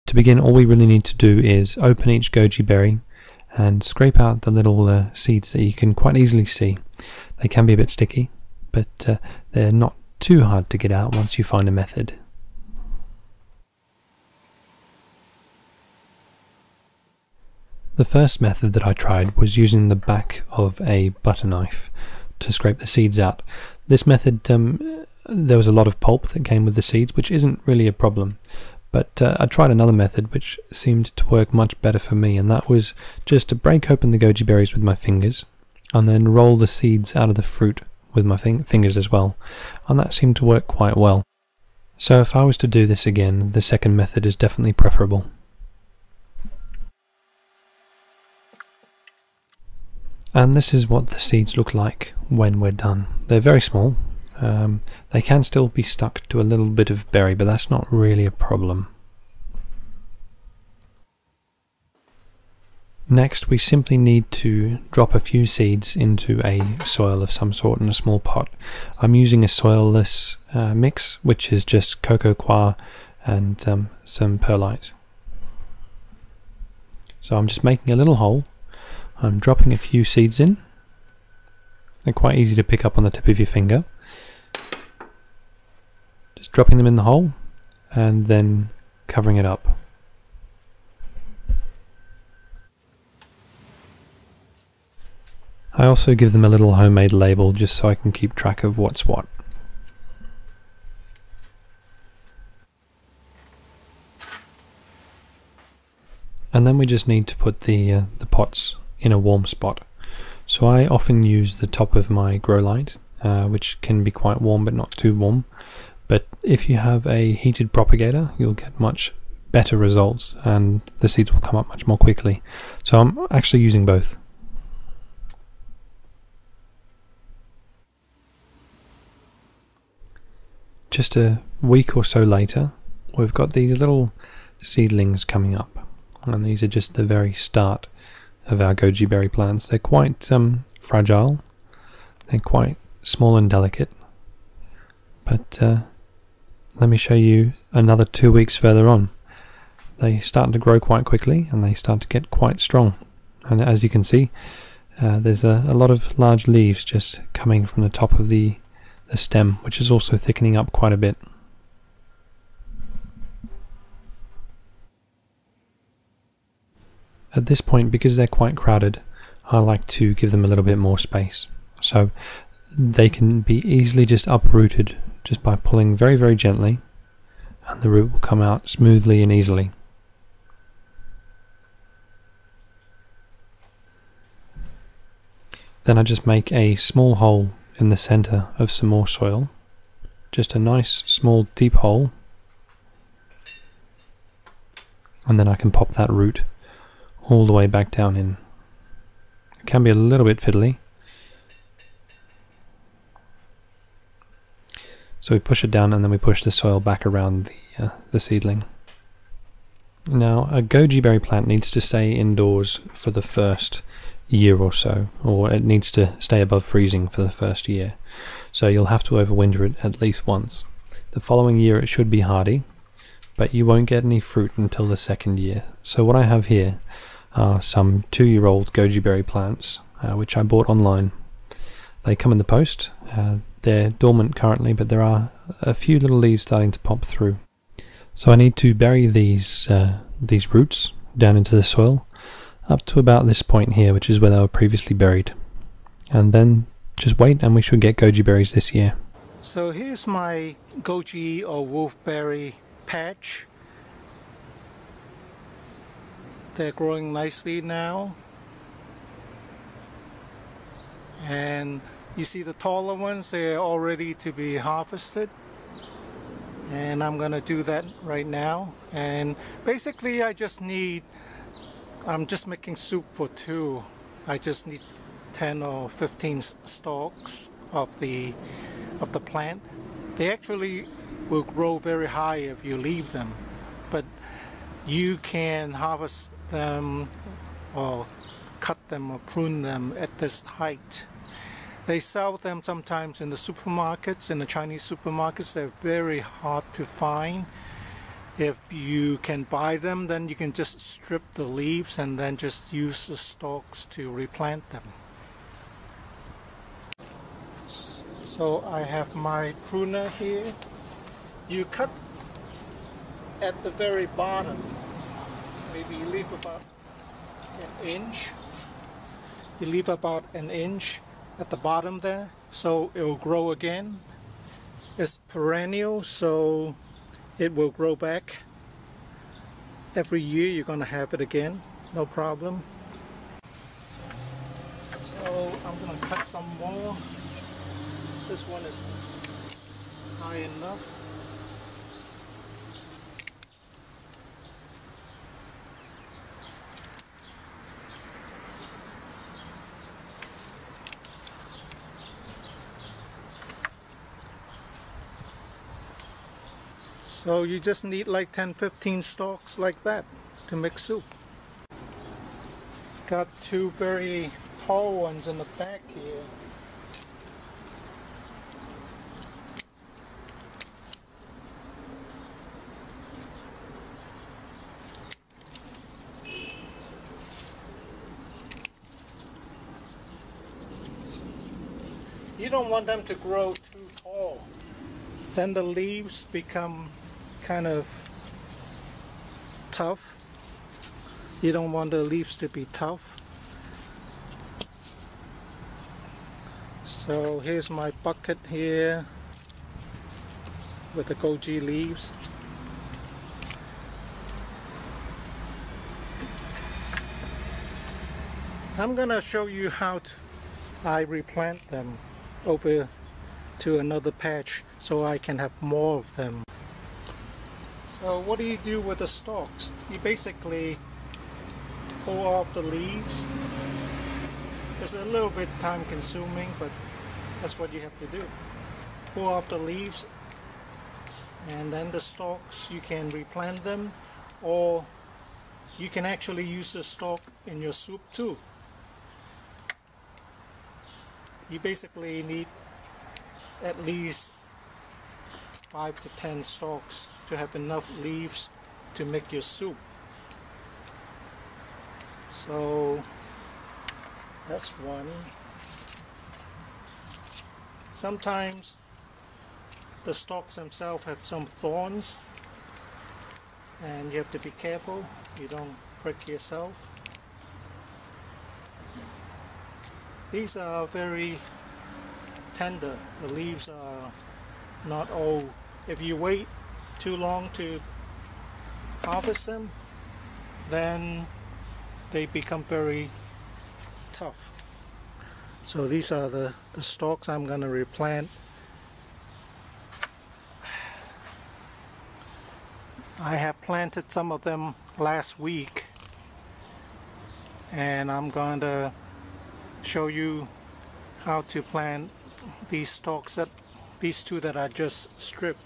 To begin, all we really need to do is open each goji berry and scrape out the little seeds that you can quite easily see. They can be a bit sticky, but they're not too hard to get out once you find a method. The first method that I tried was using the back of a butter knife to scrape the seeds out. This method, there was a lot of pulp that came with the seeds, which isn't really a problem. But I tried another method which seemed to work much better for me, and that was just to break open the goji berries with my fingers and then roll the seeds out of the fruit with my fingers as well, and that seemed to work quite well. So if I was to do this again, the second method is definitely preferable. And this is what the seeds look like when we're done. They're very small. They can still be stuck to a little bit of berry, but that's not really a problem. Next, we simply need to drop a few seeds into a soil of some sort in a small pot. I'm using a soilless mix, which is just cocoa coir and some perlite. So I'm just making a little hole. I'm dropping a few seeds in. They're quite easy to pick up on the tip of your finger. Just dropping them in the hole and then covering it up. I also give them a little homemade label just so I can keep track of what's what. And then we just need to put the pots in a warm spot. So I often use the top of my grow light, which can be quite warm but not too warm. But if you have a heated propagator, you'll get much better results and the seeds will come up much more quickly. So I'm actually using both. Just a week or so later, we've got these little seedlings coming up, and these are just the very start of our goji berry plants. They're quite fragile, they're quite small and delicate, but let me show you another 2 weeks further on. They start to grow quite quickly and they start to get quite strong, and as you can see there's a lot of large leaves just coming from the top of the stem, which is also thickening up quite a bit. At this point, because they're quite crowded, I like to give them a little bit more space, so they can be easily just uprooted just by pulling very, very gently, and the root will come out smoothly and easily. Then I just make a small hole in the center of some more soil, just a nice small deep hole, and then I can pop that root all the way back down in. It can be a little bit fiddly, so we push it down and then we push the soil back around the seedling. Now a goji berry plant needs to stay indoors for the first year or so, or it needs to stay above freezing for the first year, so you'll have to overwinter it at least once. The following year it should be hardy, but you won't get any fruit until the second year. So what I have here are some 2-year-old goji berry plants which I bought online. They come in the post. They're dormant currently, but there are a few little leaves starting to pop through. So I need to bury these roots down into the soil up to about this point here, which is where they were previously buried, and then just wait and we should get goji berries this year. So here's my goji or wolfberry patch. They're growing nicely now, and you see the taller ones, they're all ready to be harvested, and I'm gonna do that right now. And basically I'm just making soup for 2. I just need 10 or 15 stalks of the plant. They actually will grow very high if you leave them, but you can harvest them or cut them or prune them at this height. They sell them sometimes in the supermarkets, in the Chinese supermarkets. They're very hard to find, If you can buy them, then you can just strip the leaves and then just use the stalks to replant them. So I have my pruner here. You cut at the very bottom, maybe you leave about an inch. You leave about an inch at the bottom there, so it will grow again. It's perennial, so it will grow back. Every year you're going to have it again, no problem. So I'm going to cut some more. This one is high enough. So you just need like 10-15 stalks like that to make soup. Got two very tall ones in the back here. You don't want them to grow too tall. Then the leaves become kind of tough. You don't want the leaves to be tough. So here's my bucket here with the goji leaves. I'm gonna show you how I replant them over to another patch so I can have more of them. So what do you do with the stalks? You basically pull off the leaves. It's a little bit time consuming, but that's what you have to do. Pull off the leaves, and then the stalks, you can replant them, or you can actually use the stalk in your soup too. You basically need at least 5 to 10 stalks to have enough leaves to make your soup. So that's one. Sometimes the stalks themselves have some thorns, and you have to be careful you don't prick yourself. These are very tender. The leaves are not old. If you wait too long to harvest them, then they become very tough. So these are the stalks I'm going to replant. I have planted some of them last week, and I'm going to show you how to plant these stalks, these two that I just stripped.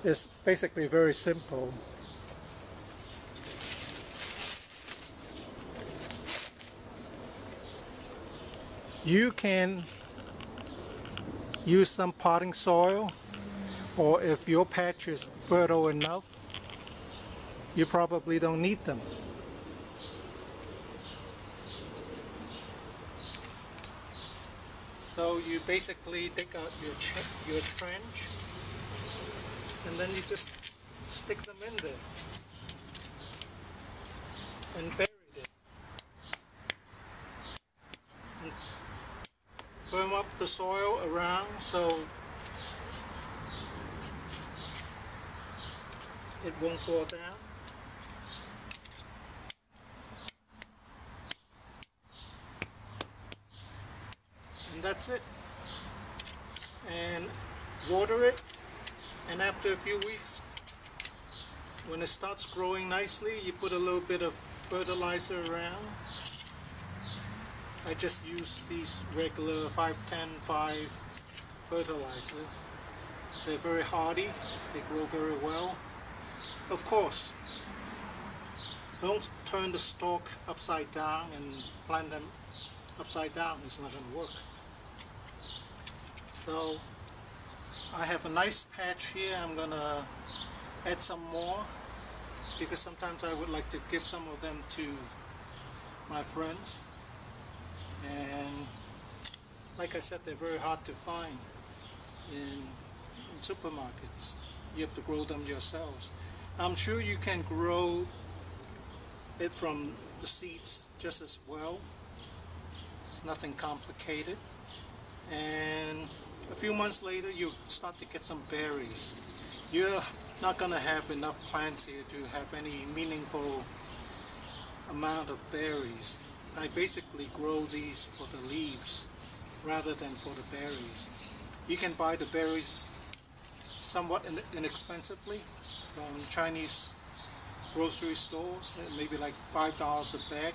It's basically very simple. You can use some potting soil, or if your patch is fertile enough, you probably don't need them. So you basically dig out your trench, and then you just stick them in there and bury it. And firm up the soil around so it won't fall down. And that's it. And water it, and after a few weeks, when it starts growing nicely, you put a little bit of fertilizer around. I just use these regular 5-10-5 fertilizer. They're very hardy, they grow very well. Of course, don't turn the stalk upside down and plant them upside down, it's not going to work. So I have a nice patch here. I'm gonna add some more, because sometimes I would like to give some of them to my friends. And like I said, they're very hard to find in supermarkets. You have to grow them yourselves. I'm sure you can grow it from the seeds just as well. It's nothing complicated. And a few months later you start to get some berries. You're not going to have enough plants here to have any meaningful amount of berries. I basically grow these for the leaves rather than for the berries. You can buy the berries somewhat inexpensively from Chinese grocery stores, maybe like $5 a bag.